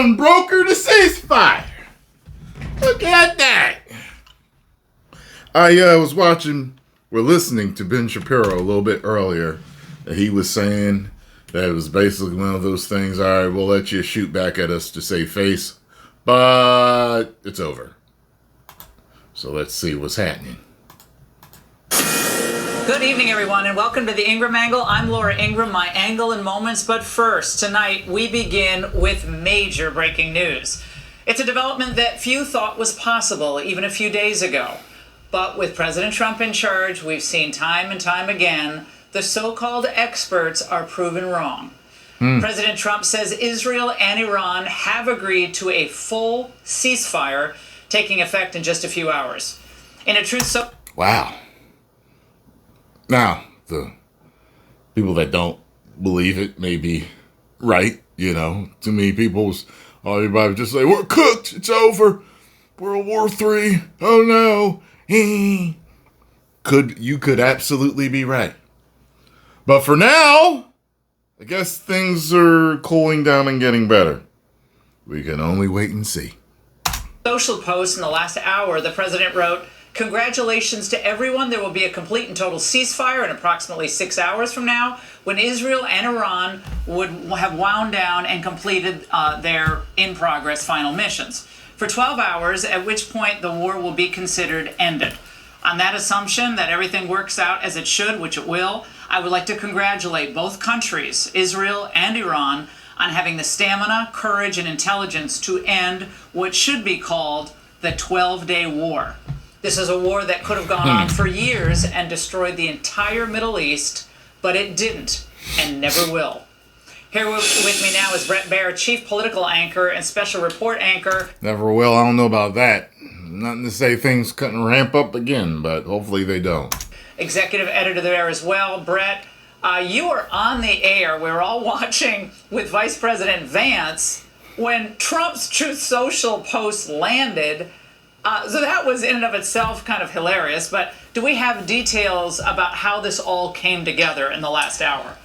done brokered a ceasefire. Look at that. I was listening to Ben Shapiro a little bit earlier. And he was saying that it was basically one of those things, all right, we'll let you shoot back at us to save face, but it's over. So let's see what's happening. Good evening, everyone, and welcome to the Ingram Angle. I'm Laura Ingram, my angle in moments. But first, tonight, we begin with major breaking news. It's a development that few thought was possible even a few days ago. But with President Trump in charge, we've seen time and time again, the so-called experts are proven wrong. President Trump says Israel and Iran have agreed to a full ceasefire taking effect in just a few hours. In a truth so... Wow. Now, the people that don't believe it may be right, you know. To me, everybody just say, we're cooked, it's over, World War III, oh no. You could absolutely be right. But for now, I guess things are cooling down and getting better. We can only wait and see. Social post in the last hour, the president wrote, "Congratulations to everyone. There will be a complete and total ceasefire in approximately 6 hours from now when Israel and Iran would have wound down and completed their in-progress final missions for 12 hours, at which point the war will be considered ended. On that assumption that everything works out as it should, which it will, I would like to congratulate both countries, Israel and Iran, on having the stamina, courage, and intelligence to end what should be called the 12-day war. This is a war that could have gone on for years and destroyed the entire Middle East, but it didn't and never will." Here with me now is Bret Baier, chief political anchor and special report anchor. Never will. I don't know about that. Nothing to say things couldn't ramp up again, but hopefully they don't. Executive editor there as well. Bret, you were on the air. We were all watching with Vice President Vance when Trump's Truth Social post landed. So that was in and of itself kind of hilarious. But do we have details about how this all came together in the last hour?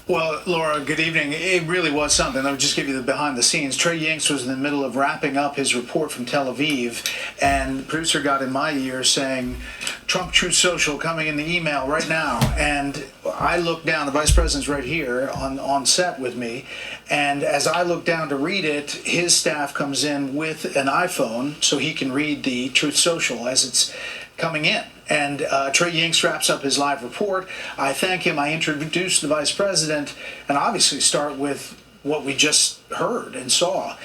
Well, Laura, good evening. It really was something. I'll just give you the behind the scenes. Trey Yanks was in the middle of wrapping up his report from Tel Aviv, and the producer got in my ear saying, "Trump Truth Social coming in the email right now." And I looked down, the vice president's right here on set with me, and as I look down to read it, his staff comes in with an iPhone so he can read the Truth Social as it's coming in. And Trey Yanks wraps up his live report. I thank him. I introduce the vice president and obviously start with what we just heard and saw.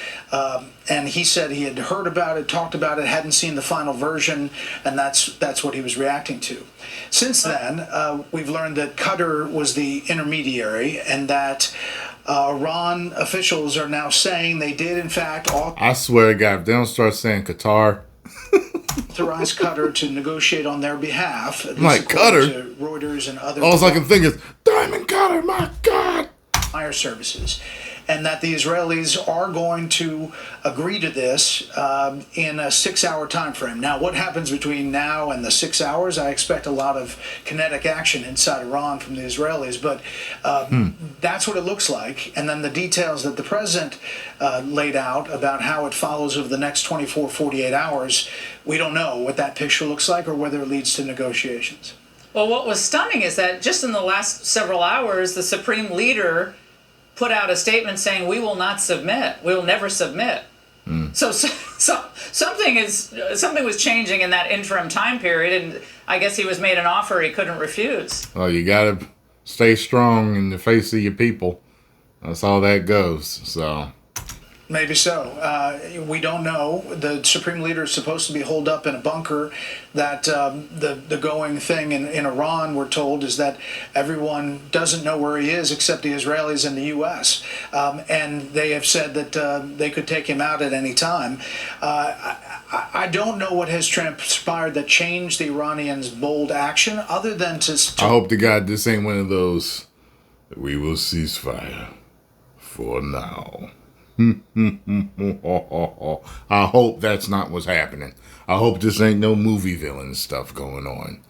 And he said he had heard about it, talked about it, hadn't seen the final version, and that's what he was reacting to. Since then, we've learned that Qatar was the intermediary and that Iran officials are now saying they did, in fact, I swear to God, if they don't start saying Qatar, authorize Qatar to negotiate on their behalf. Like Qatar? To Reuters and other... All I can think is, Diamond Cutter, my God! ...fire services. And that the Israelis are going to agree to this in a 6-hour time frame. Now, what happens between now and the 6 hours? I expect a lot of kinetic action inside Iran from the Israelis, but that's what it looks like. And then the details that the president laid out about how it follows over the next 24, 48 hours, we don't know what that picture looks like or whether it leads to negotiations. Well, what was stunning is that just in the last several hours, the Supreme Leader put out a statement saying, "We will not submit. We will never submit." So something was changing in that interim time period, and I guess he was made an offer he couldn't refuse. Well, you got to stay strong in the face of your people. That's all that goes. So maybe so. We don't know. The Supreme Leader is supposed to be holed up in a bunker. That the going thing in Iran, we're told, is that everyone doesn't know where he is except the Israelis and the U.S. And they have said that they could take him out at any time. I don't know what has transpired that changed the Iranians' bold action, other than to I hope to God this ain't one of those, "We will ceasefire for now." I hope that's not what's happening. I hope this ain't no movie villain stuff going on.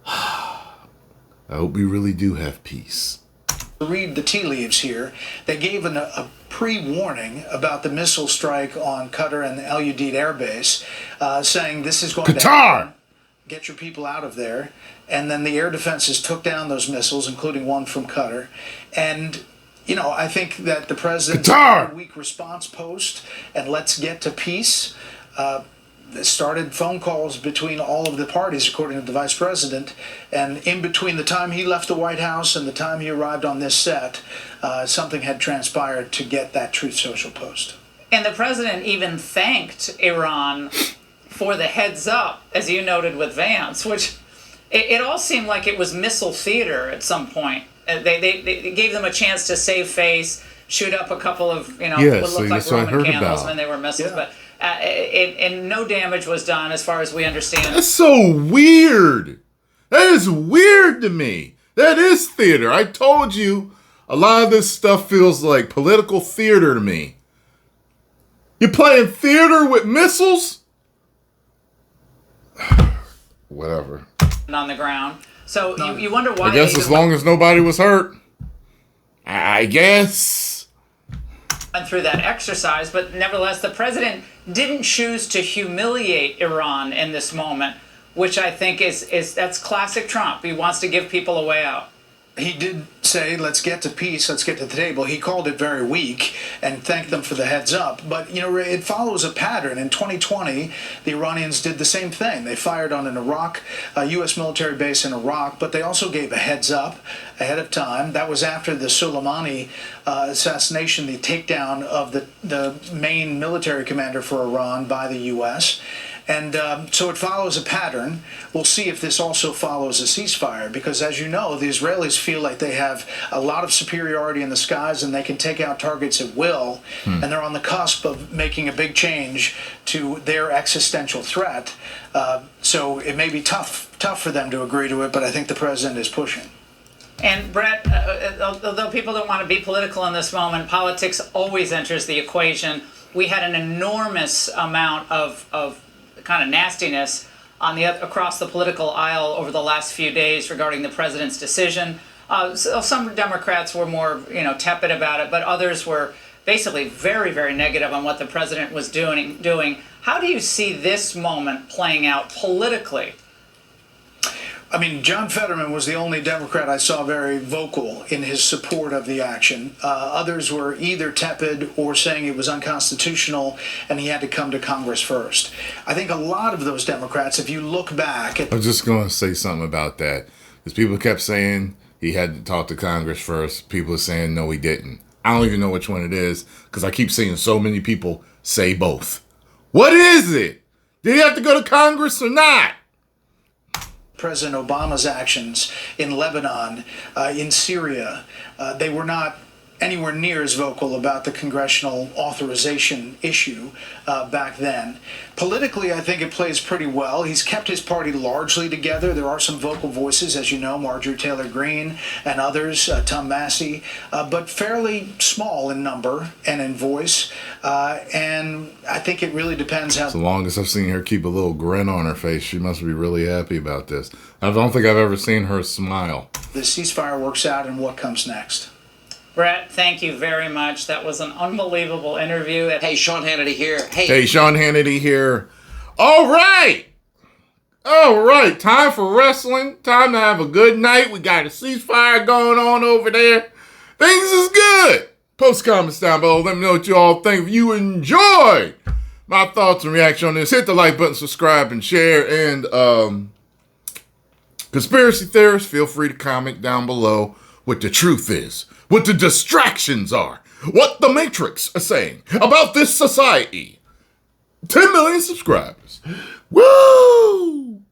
I hope we really do have peace. Read the tea leaves here. They gave a pre-warning about the missile strike on Qatar and Al Udeid Air Base, saying this is going to happen. Get your people out of there. And then the air defenses took down those missiles, including one from Qatar. And, you know, I think that the president's weak response post and let's get to peace started phone calls between all of the parties, according to the vice president. And in between the time he left the White House and the time he arrived on this set, something had transpired to get that Truth Social post. And the president even thanked Iran for the heads up, as you noted with Vance, which it all seemed like it was missile theater at some point. They gave them a chance to save face, shoot up a couple of, what looked like Roman candles when they were missiles, but and no damage was done as far as we understand. That's so weird. That is weird to me. That is theater. I told you, a lot of this stuff feels like political theater to me. You're playing theater with missiles? Whatever. On the ground. So you wonder why. I guess as long as nobody was hurt. I guess. Went through that exercise, but nevertheless, the president didn't choose to humiliate Iran in this moment, which I think is that's classic Trump. He wants to give people a way out. He did say, let's get to peace, let's get to the table. He called it very weak and thanked them for the heads up. But, it follows a pattern. In 2020, the Iranians did the same thing. They fired on a U.S. military base in Iraq, but they also gave a heads up ahead of time. That was after the Soleimani assassination, the takedown of the main military commander for Iran by the U.S., and so it follows a pattern. We'll see if this also follows a ceasefire, because as you know, the Israelis feel like they have a lot of superiority in the skies and they can take out targets at will, and they're on the cusp of making a big change to their existential threat. So it may be tough for them to agree to it, but I think the president is pushing. And Brett, although people don't want to be political in this moment, politics always enters the equation. We had an enormous amount of kind of nastiness across the political aisle over the last few days regarding the president's decision. So some Democrats were more, tepid about it, but others were basically very, very negative on what the president was doing. How do you see this moment playing out politically? I mean, John Fetterman was the only Democrat I saw very vocal in his support of the action. Others were either tepid or saying it was unconstitutional and he had to come to Congress first. I think a lot of those Democrats, if you look back at... I'm just going to say something about that. Because people kept saying he had to talk to Congress first. People are saying, no, he didn't. I don't even know which one it is because I keep seeing so many people say both. What is it? Did he have to go to Congress or not? President Obama's actions in Lebanon, in Syria, they were not anywhere near as vocal about the congressional authorization issue back then. Politically, I think it plays pretty well. He's kept his party largely together. There are some vocal voices, as you know, Marjorie Taylor Greene and others, Tom Massey, but fairly small in number and in voice. And I think it really depends how... So long as I've seen her keep a little grin on her face, she must be really happy about this. I don't think I've ever seen her smile. The ceasefire works out and what comes next. Brett, thank you very much. That was an unbelievable interview. Hey, Sean Hannity here. Hey, Sean Hannity here. All right. Time for wrestling. Time to have a good night. We got a ceasefire going on over there. Things is good. Post comments down below. Let me know what you all think. If you enjoyed my thoughts and reaction on this, hit the like button, subscribe, and share. And conspiracy theorists, feel free to comment down below what the truth is, what the distractions are, what the Matrix is saying about this society. 10 million subscribers. Woo!